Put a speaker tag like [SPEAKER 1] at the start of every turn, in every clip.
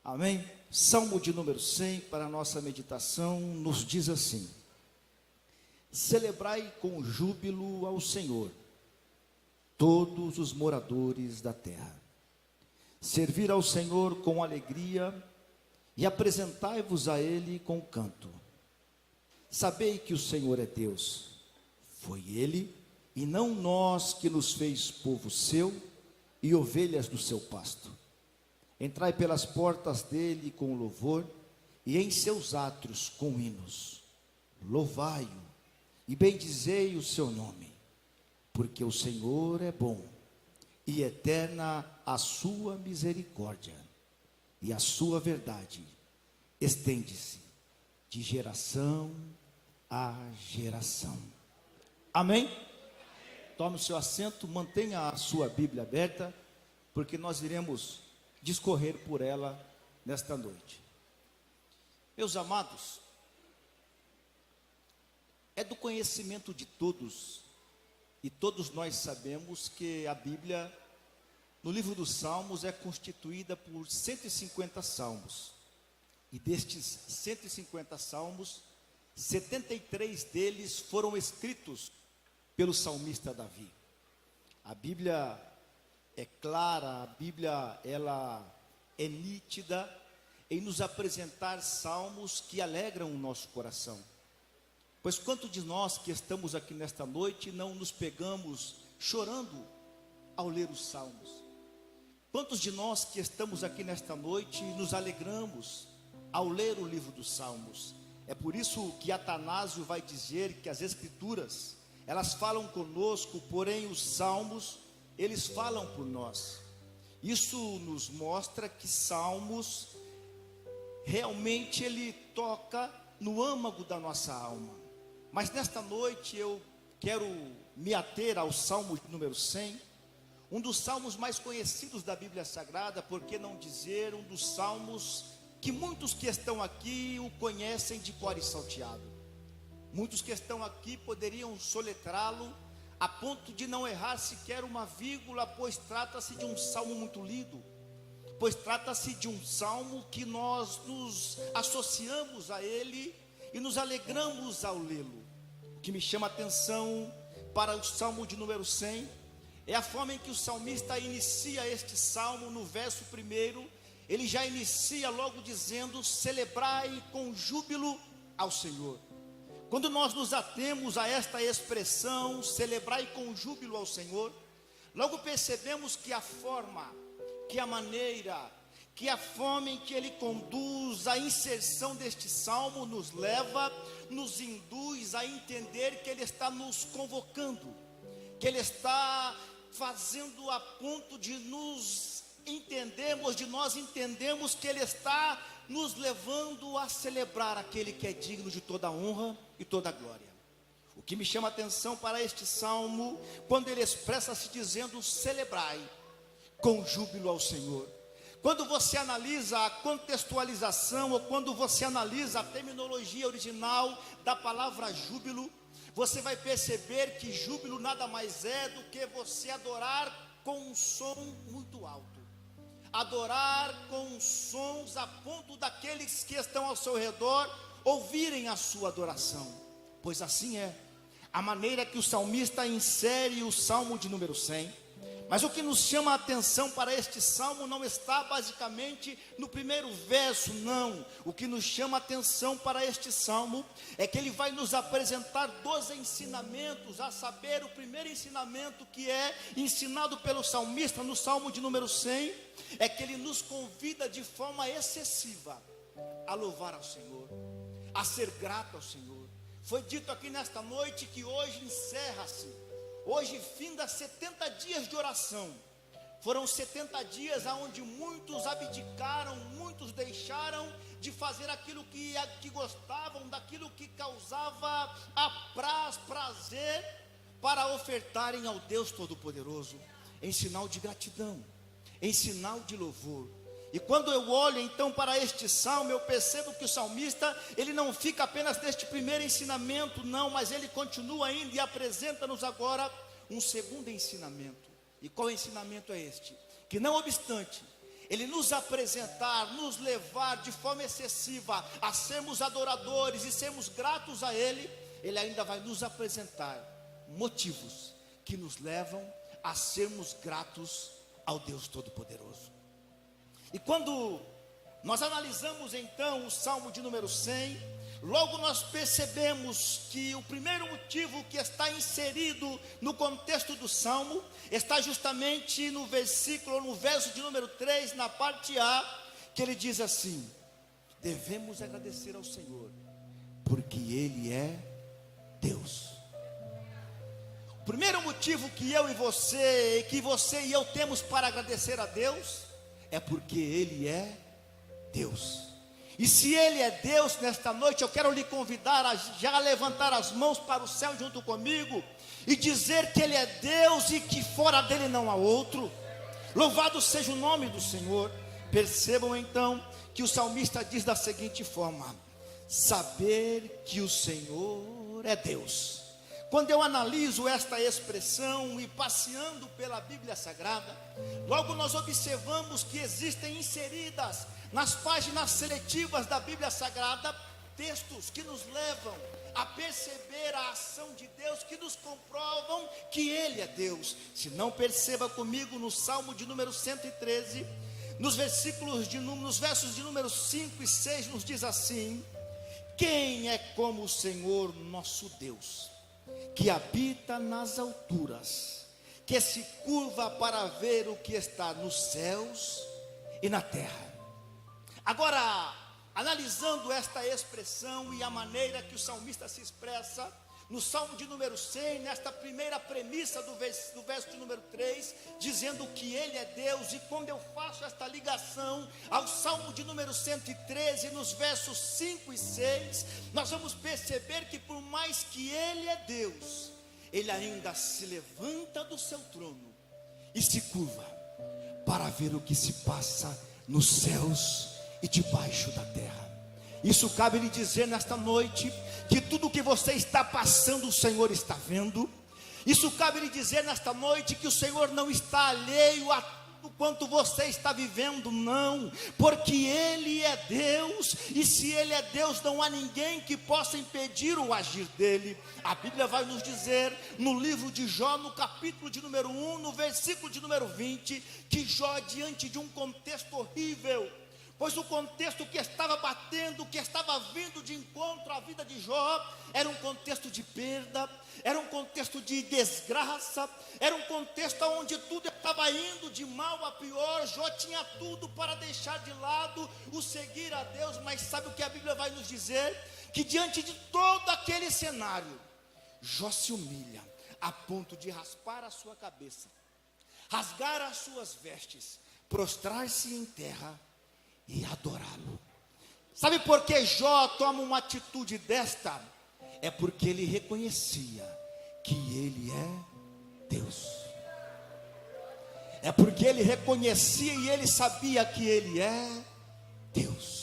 [SPEAKER 1] Amém? Salmo de número 100 para a nossa meditação nos diz assim: celebrai com júbilo ao Senhor, todos os moradores da terra. Servir ao Senhor com alegria e apresentai-vos a Ele com canto. Sabei que o Senhor é Deus, foi Ele e não nós que nos fez povo seu e ovelhas do seu pasto. Entrai pelas portas dele com louvor e em seus átrios com hinos. Louvai-o e bendizei o seu nome, porque o Senhor é bom e eterna a sua misericórdia, e a sua verdade estende-se de geração a geração. Amém? Tome o seu assento, mantenha a sua Bíblia aberta, porque nós iremos discorrer por ela nesta noite. Meus amados, é do conhecimento de todos, e todos nós sabemos que a Bíblia, no livro dos Salmos, é constituída por 150 salmos, e destes 150 salmos, 73 deles foram escritos pelo salmista Davi. A Bíblia é clara, a Bíblia ela é nítida em nos apresentar salmos que alegram o nosso coração. Pois quanto de nós que estamos aqui nesta noite não nos pegamos chorando ao ler os salmos? Quantos de nós que estamos aqui nesta noite nos alegramos ao ler o livro dos salmos? É por isso que Atanásio vai dizer que as escrituras, elas falam conosco, porém os salmos, eles falam por nós. Isso nos mostra que Salmos realmente ele toca no âmago da nossa alma. Mas nesta noite eu quero me ater ao Salmo número 100, um dos salmos mais conhecidos da Bíblia Sagrada, por que não dizer um dos salmos que muitos que estão aqui o conhecem de cor e salteado. Muitos que estão aqui poderiam soletrá-lo a ponto de não errar sequer uma vírgula, pois trata-se de um salmo muito lido, pois trata-se de um salmo que nós nos associamos a ele e nos alegramos ao lê-lo. O que me chama a atenção para o salmo de número 100 é a forma em que o salmista inicia este salmo. No verso 1, ele já inicia logo dizendo: celebrai com júbilo ao Senhor. Quando nós nos atemos a esta expressão, celebrai com júbilo ao Senhor, logo percebemos que a forma, que a maneira, que a forma em que ele conduz a inserção deste salmo nos leva, nos induz a entender que ele está nos convocando, que ele está fazendo a ponto de nós entendermos que ele está nos levando a celebrar aquele que é digno de toda honra e toda glória. O que me chama a atenção para este salmo, quando ele expressa-se dizendo: celebrai com júbilo ao Senhor. Quando você analisa a contextualização, ou quando você analisa a terminologia original da palavra júbilo, você vai perceber que júbilo nada mais é do que você adorar com um som muito alto, adorar com sons a ponto daqueles que estão ao seu redor ouvirem a sua adoração. Pois assim é a maneira que o salmista insere o salmo de número 100. Mas o que nos chama a atenção para este salmo não está basicamente no primeiro verso, não. O que nos chama a atenção para este salmo é que ele vai nos apresentar 12 ensinamentos, a saber, o primeiro ensinamento que é ensinado pelo salmista no salmo de número 100, é que ele nos convida de forma excessiva a louvar ao Senhor, a ser grato ao Senhor. Foi dito aqui nesta noite que hoje encerra-se, hoje finda 70 dias de oração. Foram 70 dias onde muitos abdicaram, muitos deixaram de fazer aquilo que gostavam, daquilo que causava prazer, para ofertarem ao Deus Todo-Poderoso, em sinal de gratidão, em sinal de louvor. E quando eu olho então para este salmo, eu percebo que o salmista, ele não fica apenas neste primeiro ensinamento, não, mas ele continua ainda e apresenta-nos agora um segundo ensinamento. E qual ensinamento é este? Que não obstante Ele nos apresentar, nos levar de forma excessiva a sermos adoradores e sermos gratos a Ele, Ele ainda vai nos apresentar motivos que nos levam a sermos gratos ao Deus Todo-Poderoso. E quando nós analisamos então o Salmo de número 100, logo nós percebemos que o primeiro motivo que está inserido no contexto do Salmo está justamente no verso de número 3, na parte A, que ele diz assim: devemos agradecer ao Senhor, porque Ele é Deus. O primeiro motivo que eu e você, que você e eu temos para agradecer a Deus, é porque Ele é Deus. E se Ele é Deus, nesta noite eu quero lhe convidar a já levantar as mãos para o céu junto comigo e dizer que Ele é Deus e que fora dele não há outro. Louvado seja o nome do Senhor. Percebam então que o salmista diz da seguinte forma: saber que o Senhor é Deus. Quando eu analiso esta expressão e passeando pela Bíblia Sagrada, logo nós observamos que existem inseridas nas páginas seletivas da Bíblia Sagrada textos que nos levam a perceber a ação de Deus, que nos comprovam que Ele é Deus. Se não, perceba comigo no Salmo de número 113, nos versos de número 5 e 6, nos diz assim: quem é como o Senhor nosso Deus, que habita nas alturas, que se curva para ver o que está nos céus e na terra. Agora, analisando esta expressão e a maneira que o salmista se expressa, no Salmo de número 100, nesta primeira premissa do verso de número 3, dizendo que Ele é Deus, e quando eu faço esta ligação ao Salmo de número 113, nos versos 5 e 6, nós vamos perceber que por mais que Ele é Deus, Ele ainda se levanta do seu trono e se curva para ver o que se passa nos céus e debaixo da terra. Isso cabe lhe dizer nesta noite, que tudo que você está passando, o Senhor está vendo. Isso cabe lhe dizer nesta noite, que o Senhor não está alheio a tudo quanto você está vivendo, não, porque Ele é Deus, e se Ele é Deus, não há ninguém que possa impedir o agir dEle. A Bíblia vai nos dizer, no livro de Jó, no capítulo de número 1, no versículo de número 20, que Jó, diante de um contexto horrível, pois o contexto que estava batendo, que estava vindo de encontro à vida de Jó, era um contexto de perda, era um contexto de desgraça, era um contexto onde tudo estava indo de mal a pior. Jó tinha tudo para deixar de lado o seguir a Deus, mas sabe o que a Bíblia vai nos dizer? Que diante de todo aquele cenário, Jó se humilha a ponto de raspar a sua cabeça, rasgar as suas vestes, prostrar-se em terra e adorá-lo. Sabe por que Jó toma uma atitude desta? É porque ele reconhecia que Ele é Deus. É porque ele reconhecia e ele sabia que Ele é Deus.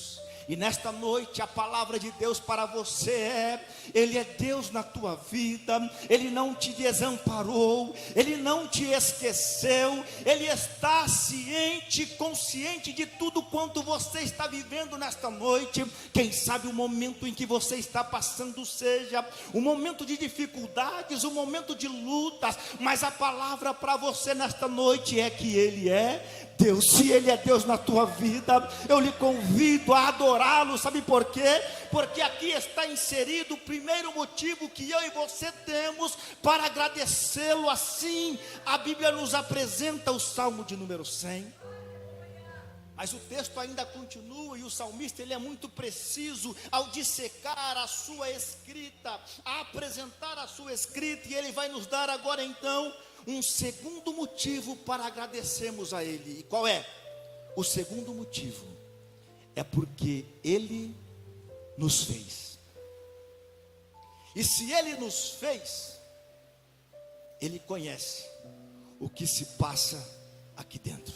[SPEAKER 1] E nesta noite a palavra de Deus para você é: Ele é Deus na tua vida, Ele não te desamparou, Ele não te esqueceu, Ele está ciente, consciente de tudo quanto você está vivendo nesta noite. Quem sabe o momento em que você está passando seja um momento de dificuldades, um momento de lutas, mas a palavra para você nesta noite é que Ele é Deus. Se Ele é Deus na tua vida, eu lhe convido a adorá-lo. Sabe por quê? Porque aqui está inserido o primeiro motivo que eu e você temos para agradecê-lo. Assim, a Bíblia nos apresenta o Salmo de número 100. Mas o texto ainda continua, e o salmista ele é muito preciso ao dissecar a sua escrita, a apresentar a sua escrita, e ele vai nos dar agora então um segundo motivo para agradecermos a Ele. E qual é? O segundo motivo é porque Ele nos fez. E se Ele nos fez, Ele conhece o que se passa aqui dentro.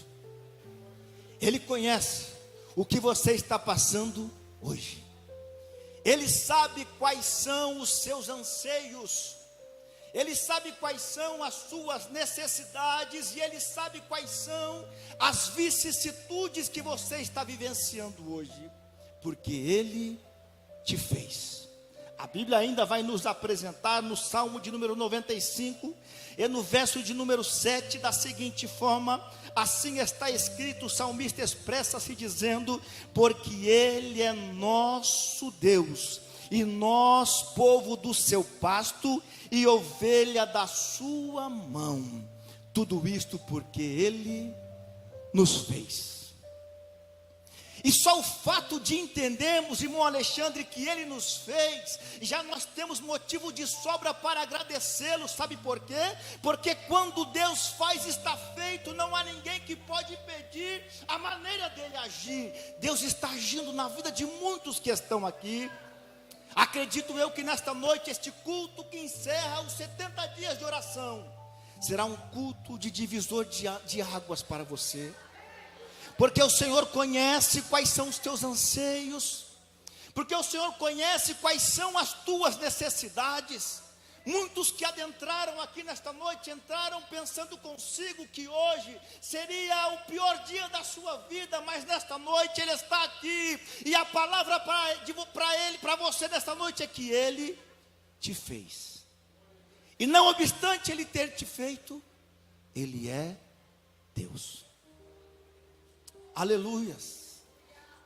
[SPEAKER 1] Ele conhece o que você está passando hoje. Ele sabe quais são os seus anseios. Ele sabe quais são as suas necessidades, e Ele sabe quais são as vicissitudes que você está vivenciando hoje, porque Ele te fez. A Bíblia ainda vai nos apresentar no Salmo de número 95, e no verso de número 7, da seguinte forma: assim está escrito, o salmista expressa-se dizendo: porque Ele é nosso Deus, e nós, povo do seu pasto, e ovelha da sua mão. Tudo isto porque Ele nos fez. E só o fato de entendermos, irmão Alexandre, que Ele nos fez, já nós temos motivo de sobra para agradecê-lo. Sabe por quê? Porque quando Deus faz, está feito. Não há ninguém que pode impedir a maneira dele agir. Deus está agindo na vida de muitos que estão aqui. Acredito eu que nesta noite, este culto que encerra os 70 dias de oração, será um culto de divisor de águas para você, porque o Senhor conhece quais são os teus anseios, porque o Senhor conhece quais são as tuas necessidades. Muitos que adentraram aqui nesta noite, entraram pensando consigo que hoje seria o pior dia da sua vida, mas nesta noite Ele está aqui, e a palavra para você nesta noite é que Ele te fez, e não obstante Ele ter te feito, Ele é Deus. Aleluias.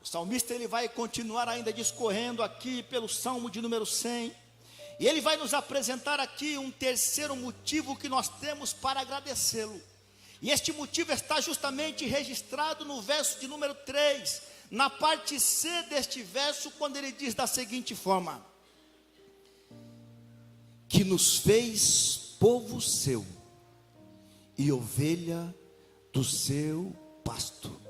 [SPEAKER 1] O salmista ele vai continuar ainda discorrendo aqui pelo Salmo de número 100, e ele vai nos apresentar aqui um terceiro motivo que nós temos para agradecê-lo. E este motivo está justamente registrado no verso de número 3, na parte C deste verso, quando ele diz da seguinte forma: que nos fez povo seu e ovelha do seu pasto.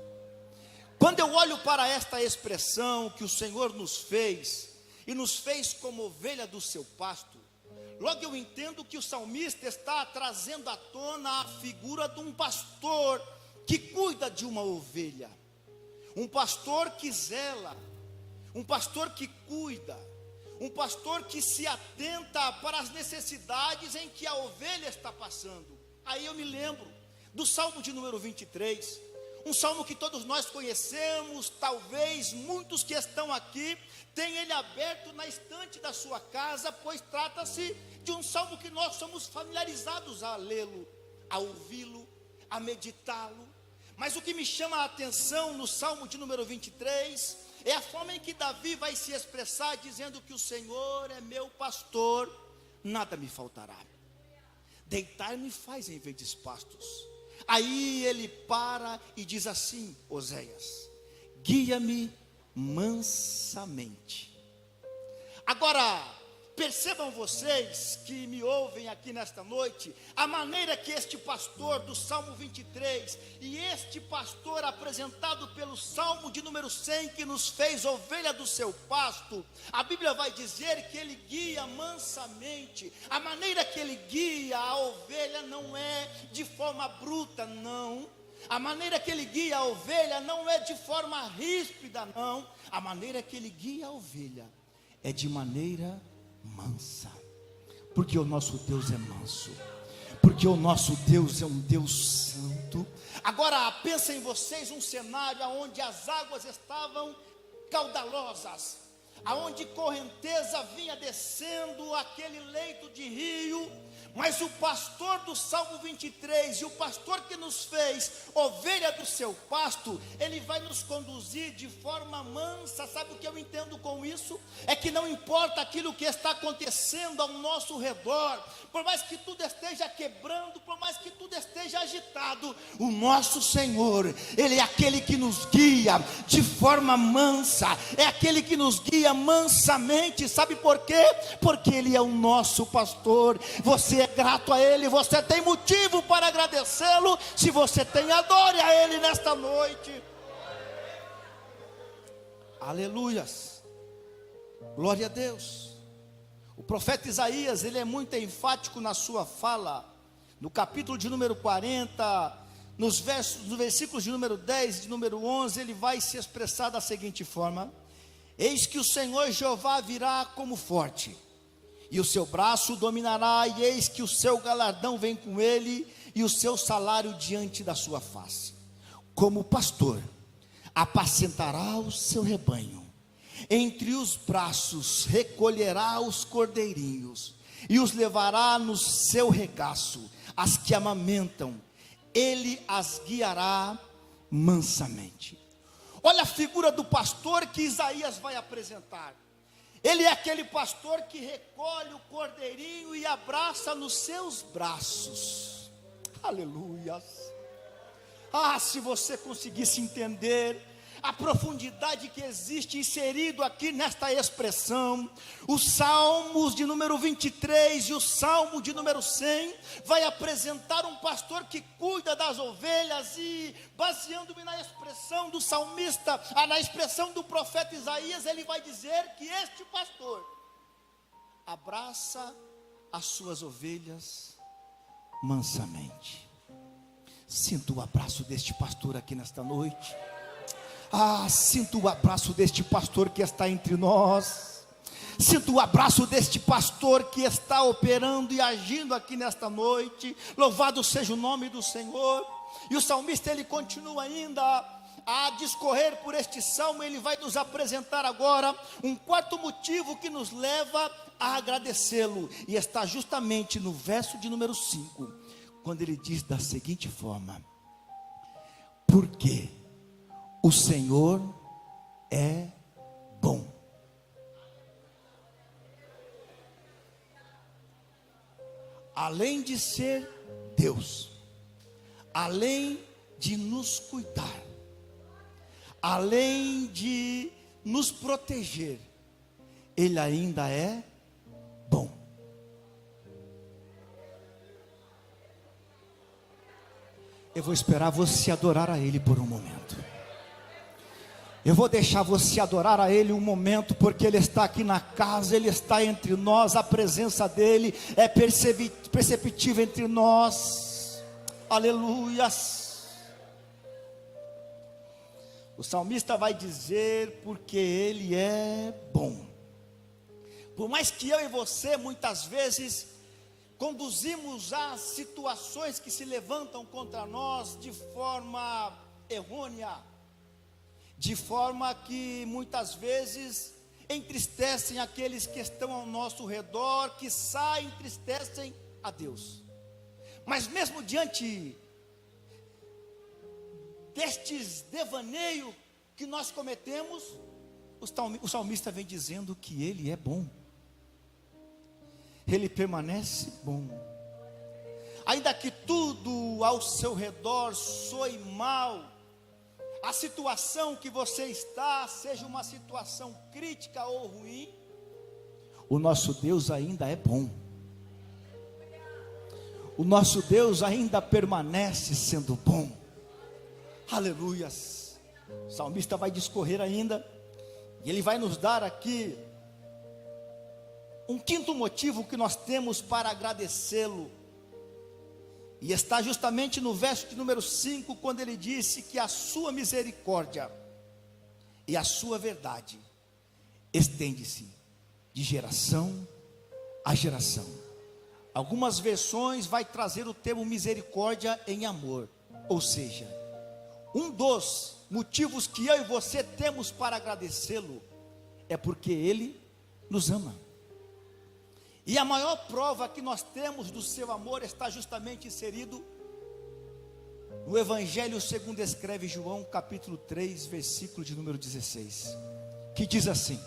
[SPEAKER 1] Quando eu olho para esta expressão que o Senhor nos fez, e nos fez como ovelha do seu pasto, logo eu entendo que o salmista está trazendo à tona a figura de um pastor que cuida de uma ovelha, um pastor que zela, um pastor que cuida, um pastor que se atenta para as necessidades em que a ovelha está passando. Aí eu me lembro do Salmo de número 23, um salmo que todos nós conhecemos, talvez muitos que estão aqui tenham ele aberto na estante da sua casa, pois trata-se de um salmo que nós somos familiarizados a lê-lo, a ouvi-lo, a meditá-lo. Mas o que me chama a atenção no Salmo de número 23 é a forma em que Davi vai se expressar, dizendo que o Senhor é meu pastor, nada me faltará. Deitar-me faz em verdes pastos. Aí ele para e diz assim: Oséias, guia-me mansamente. Agora, percebam vocês que me ouvem aqui nesta noite, a maneira que este pastor do Salmo 23, e este pastor apresentado pelo Salmo de número 100, que nos fez ovelha do seu pasto, a Bíblia vai dizer que ele guia mansamente. A maneira que ele guia a ovelha não é de forma bruta, não. A maneira que ele guia a ovelha não é de forma ríspida, não. A maneira que ele guia a ovelha é de maneira mansa, porque o nosso Deus é manso, porque o nosso Deus é um Deus santo. Agora pensem vocês um cenário onde as águas estavam caudalosas, aonde correnteza vinha descendo aquele leito de rio, mas o pastor do Salmo 23, e o pastor que nos fez ovelha do seu pasto, ele vai nos conduzir de forma mansa. Sabe o que eu entendo com isso? É que não importa aquilo que está acontecendo ao nosso redor, por mais que tudo esteja quebrando, por mais que tudo esteja agitado, o nosso Senhor, Ele é aquele que nos guia de forma mansa, é aquele que nos guia mansamente. Sabe por quê? Porque Ele é o nosso pastor. Você é grato a Ele, você tem motivo para agradecê-lo. Se você tem, adore a Ele nesta noite. Aleluias, glória a Deus. O profeta Isaías, ele é muito enfático na sua fala, no capítulo de número 40, nos versículos de número 10 e de número 11, ele vai se expressar da seguinte forma: eis que o Senhor Jeová virá como forte, e o seu braço dominará, e eis que o seu galardão vem com ele, e o seu salário diante da sua face. Como pastor, apacentará o seu rebanho, entre os braços recolherá os cordeirinhos, e os levará no seu regaço, as que amamentam, ele as guiará mansamente. Olha a figura do pastor que Isaías vai apresentar. Ele é aquele pastor que recolhe o cordeirinho e abraça nos seus braços. Aleluia. Ah, se você conseguisse entender a profundidade que existe inserido aqui nesta expressão, os salmos de número 23 e o salmo de número 100 vai apresentar um pastor que cuida das ovelhas, e baseando-me na expressão do salmista, na expressão do profeta Isaías, ele vai dizer que este pastor abraça as suas ovelhas mansamente. Sinto o abraço deste pastor aqui nesta noite. Sinto o abraço deste pastor que está entre nós. Sinto o abraço deste pastor que está operando e agindo aqui nesta noite. Louvado seja o nome do Senhor. E o salmista, ele continua ainda a discorrer por este salmo. Ele vai nos apresentar agora um quarto motivo que nos leva a agradecê-lo, e está justamente no verso de número 5, quando ele diz da seguinte forma: porque o Senhor é bom. Além de ser Deus, além de nos cuidar, além de nos proteger, Ele ainda é bom. Eu vou esperar você adorar a Ele por um momento. Eu vou deixar você adorar a Ele um momento, porque Ele está aqui na casa, Ele está entre nós, a presença dEle é perceptível entre nós. Aleluias. O salmista vai dizer, porque Ele é bom. Por mais que eu e você muitas vezes conduzimos as situações que se levantam contra nós de forma errônea, de forma que muitas vezes entristecem aqueles que estão ao nosso redor, que entristecem a Deus. Mas mesmo diante destes devaneios que nós cometemos, o salmista vem dizendo que Ele é bom. Ele permanece bom. Ainda que tudo ao seu redor soe mal, a situação que você está seja uma situação crítica ou ruim, o nosso Deus ainda é bom. O nosso Deus ainda permanece sendo bom. Aleluias. O salmista vai discorrer ainda, e ele vai nos dar aqui um quinto motivo que nós temos para agradecê-lo. E está justamente no verso de número 5, quando ele disse que a sua misericórdia e a sua verdade estende-se de geração a geração. Algumas versões vai trazer o termo misericórdia em amor, ou seja, um dos motivos que eu e você temos para agradecê-lo é porque Ele nos ama. E a maior prova que nós temos do seu amor está justamente inserido no Evangelho segundo escreve João, capítulo 3, versículo de número 16, que diz assim: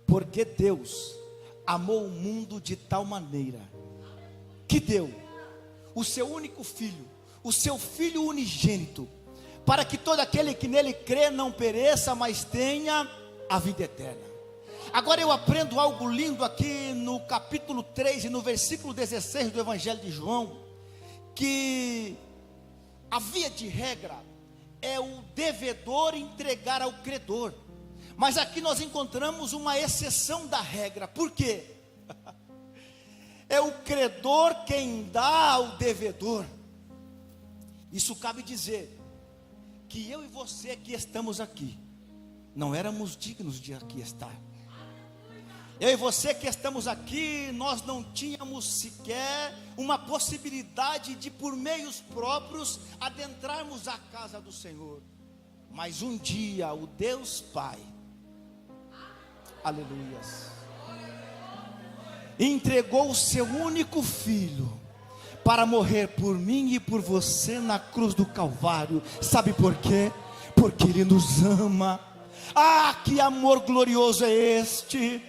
[SPEAKER 1] porque Deus amou o mundo de tal maneira, que deu o seu único filho, o seu Filho unigênito, para que todo aquele que nele crê não pereça, mas tenha a vida eterna. Agora eu aprendo algo lindo aqui no capítulo 3 e no versículo 16 do Evangelho de João, que a via de regra é o devedor entregar ao credor, mas aqui nós encontramos uma exceção da regra. Por quê? É o credor quem dá ao devedor. Isso cabe dizer que eu e você que estamos aqui não éramos dignos de aqui estar. Eu e você que estamos aqui, nós não tínhamos sequer uma possibilidade de, por meios próprios, adentrarmos a casa do Senhor. Mas um dia o Deus Pai, aleluias, entregou o seu único filho para morrer por mim e por você na cruz do Calvário. Sabe por quê? Porque Ele nos ama. Ah, que amor glorioso é este!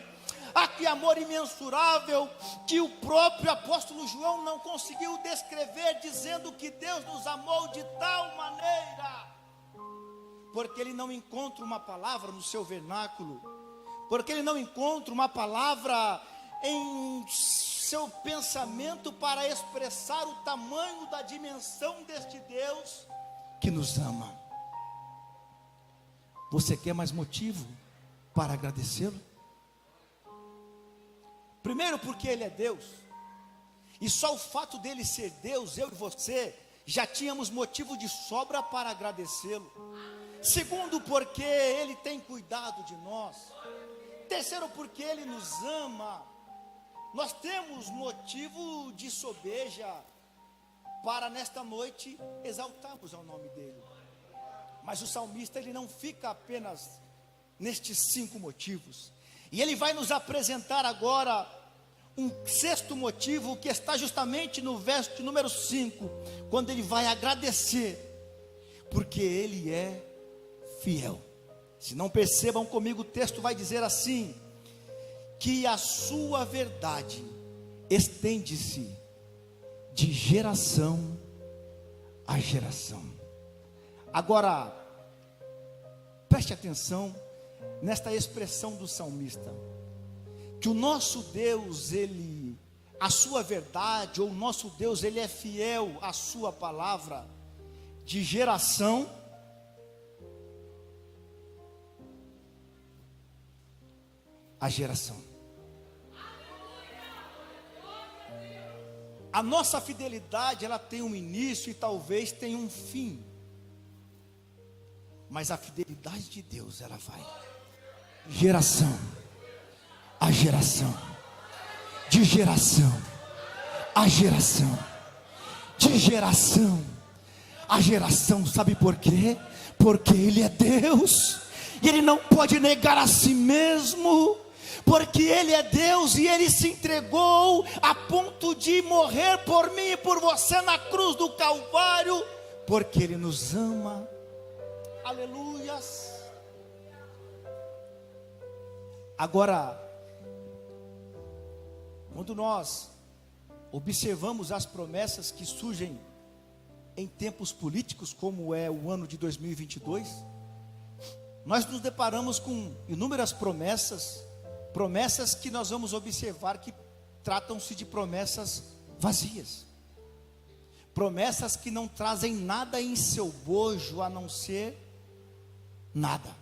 [SPEAKER 1] Ah, que amor imensurável, que o próprio apóstolo João não conseguiu descrever, dizendo que Deus nos amou de tal maneira, porque ele não encontra uma palavra no seu vernáculo, porque ele não encontra uma palavra em seu pensamento para expressar o tamanho da dimensão deste Deus que nos ama. Você quer mais motivo para agradecê-lo? Primeiro, porque Ele é Deus, e só o fato dele ser Deus, eu e você, já tínhamos motivo de sobra para agradecê-lo. Segundo, porque Ele tem cuidado de nós. Terceiro, porque Ele nos ama. Nós temos motivo de sobeja para nesta noite exaltarmos ao nome dEle. Mas o salmista, ele não fica apenas nestes 5 motivos. E ele vai nos apresentar agora um 6º motivo, que está justamente no verso de número 5, quando ele vai agradecer, porque ele é fiel. Se não percebam comigo, o texto vai dizer assim: que a sua verdade estende-se de geração a geração. Agora, preste atenção nesta expressão do salmista, que o nosso Deus, a sua verdade, ou o nosso Deus, ele é fiel à sua palavra, de geração a geração. A nossa fidelidade, ela tem um início e talvez tenha um fim, mas a fidelidade de Deus, ela vai geração a geração, de geração a geração, de geração a geração. Sabe por quê? Porque Ele é Deus, e Ele não pode negar a si mesmo, porque Ele é Deus, e Ele se entregou a ponto de morrer por mim e por você na cruz do Calvário, porque Ele nos ama. Aleluias. Agora, quando nós observamos as promessas que surgem em tempos políticos, como é o ano de 2022, nós nos deparamos com inúmeras promessas que nós vamos observar que tratam-se de promessas vazias, promessas que não trazem nada em seu bojo a não ser nada.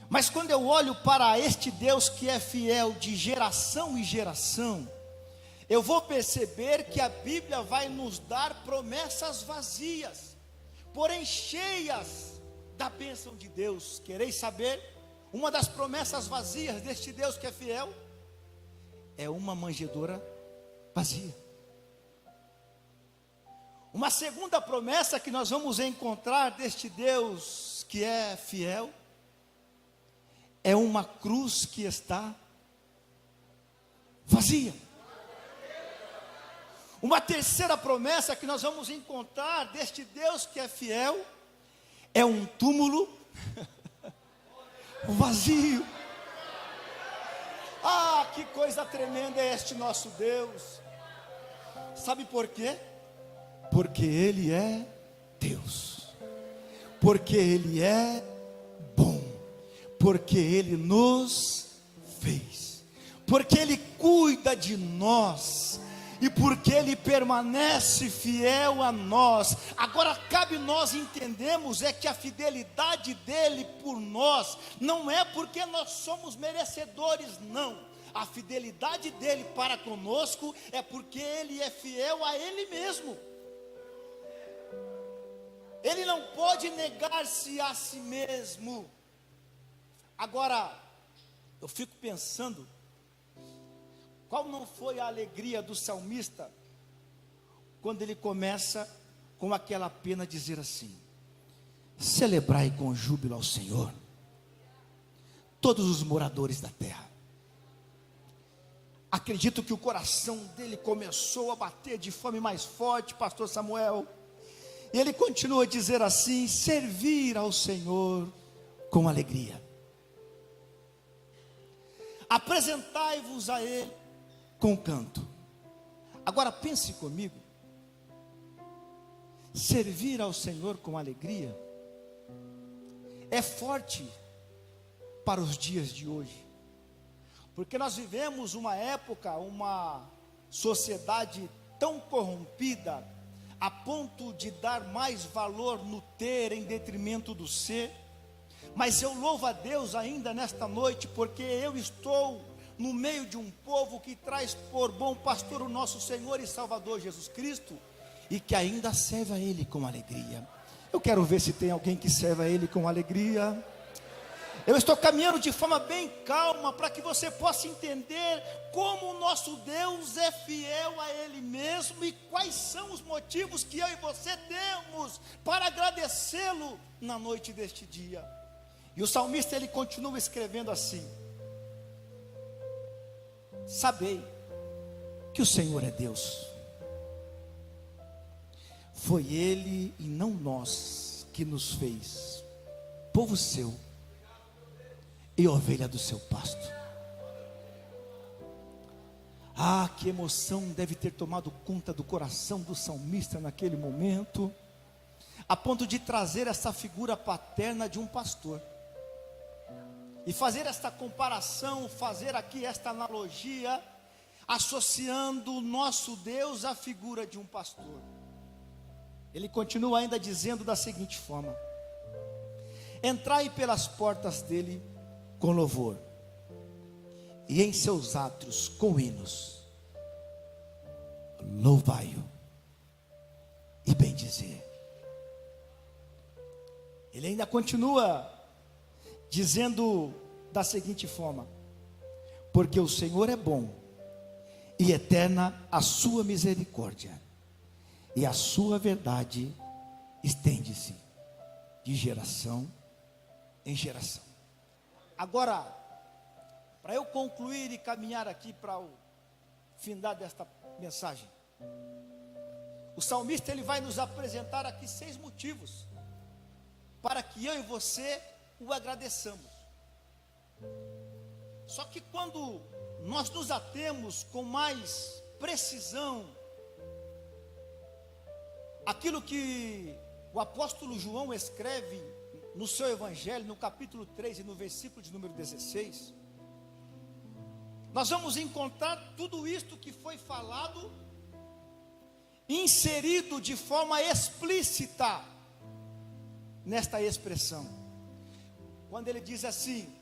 [SPEAKER 1] Mas quando eu olho para este Deus que é fiel de geração em geração, eu vou perceber que a Bíblia vai nos dar promessas vazias, porém cheias da bênção de Deus. Quereis saber? Uma das promessas vazias deste Deus que é fiel é uma manjedoura vazia. Uma segunda promessa que nós vamos encontrar deste Deus que é fiel é uma cruz que está vazia. Uma terceira promessa que nós vamos encontrar deste Deus que é fiel é um túmulo vazio. Ah, que coisa tremenda é este nosso Deus. Sabe por quê? Porque Ele é Deus, porque Ele é bom, porque Ele nos fez, porque Ele cuida de nós, e porque Ele permanece fiel a nós. Agora cabe nós entendermos é que a fidelidade dEle por nós não é porque nós somos merecedores, não. A fidelidade dEle para conosco é porque Ele é fiel a Ele mesmo. Ele não pode negar-se a si mesmo. Agora, Eu fico pensando, qual não foi a alegria do salmista, quando ele começa com aquela pena dizer assim: celebrai com júbilo ao Senhor, todos os moradores da terra. Acredito que o coração dele começou a bater de fome mais forte, pastor Samuel. E ele continua a dizer assim: servir ao Senhor com alegria. Apresentai-vos a Ele com canto. Agora pense comigo. Servir ao Senhor com alegria é forte para os dias de hoje. Porque nós vivemos uma época, uma sociedade tão corrompida, a ponto de dar mais valor no ter em detrimento do ser. Mas eu louvo a Deus ainda nesta noite, porque eu estou no meio de um povo que traz por bom pastor o nosso Senhor e Salvador Jesus Cristo, e que ainda serve a Ele com alegria. Eu quero ver se tem alguém que serve a Ele com alegria. Eu estou caminhando de forma bem calma, para que você possa entender como o nosso Deus é fiel a Ele mesmo, e quais são os motivos que eu e você temos para agradecê-lo na noite deste dia. E o salmista, ele continua escrevendo assim: sabei que o Senhor é Deus, foi Ele e não nós que nos fez povo seu e ovelha do seu pasto. Ah, que emoção deve ter tomado conta do coração do salmista naquele momento, a ponto de trazer essa figura paterna de um pastor, e fazer esta comparação, fazer aqui esta analogia, associando o nosso Deus à figura de um pastor. Ele continua ainda dizendo da seguinte forma: entrai pelas portas dele com louvor, e em seus átrios com hinos, louvai-o e bendizer. Ele ainda continua dizendo da seguinte forma: porque o Senhor é bom, e eterna a sua misericórdia, e a sua verdade estende-se de geração em geração. Agora, para eu concluir e caminhar aqui para o findar desta mensagem, o salmista, ele vai nos apresentar aqui 6 motivos para que eu e você o agradeçamos. Só que quando nós nos atemos com mais precisão aquilo que o apóstolo João escreve no seu evangelho, no capítulo 3 e no versículo de número 16, nós vamos encontrar tudo isto que foi falado, inserido de forma explícita nesta expressão, quando ele diz assim: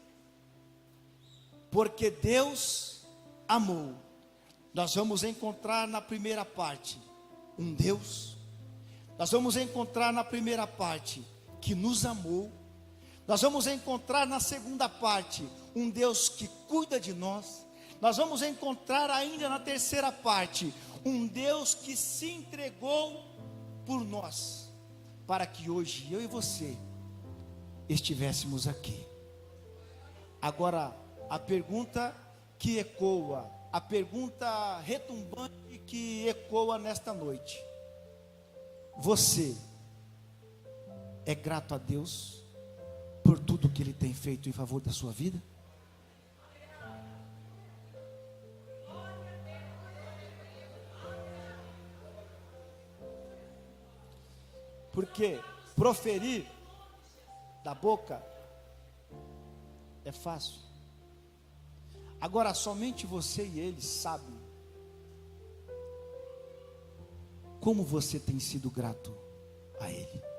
[SPEAKER 1] porque Deus amou. Nós vamos encontrar na primeira parte um Deus, nós vamos encontrar na primeira parte que nos amou, nós vamos encontrar na segunda parte um Deus que cuida de nós, nós vamos encontrar ainda na terceira parte um Deus que se entregou por nós, para que hoje eu e você estivéssemos aqui. Agora, a pergunta que ecoa, a pergunta retumbante que ecoa nesta noite: você é grato a Deus por tudo que Ele tem feito em favor da sua vida? Porque proferir da boca é fácil. Agora somente você e Ele sabem como você tem sido grato a Ele.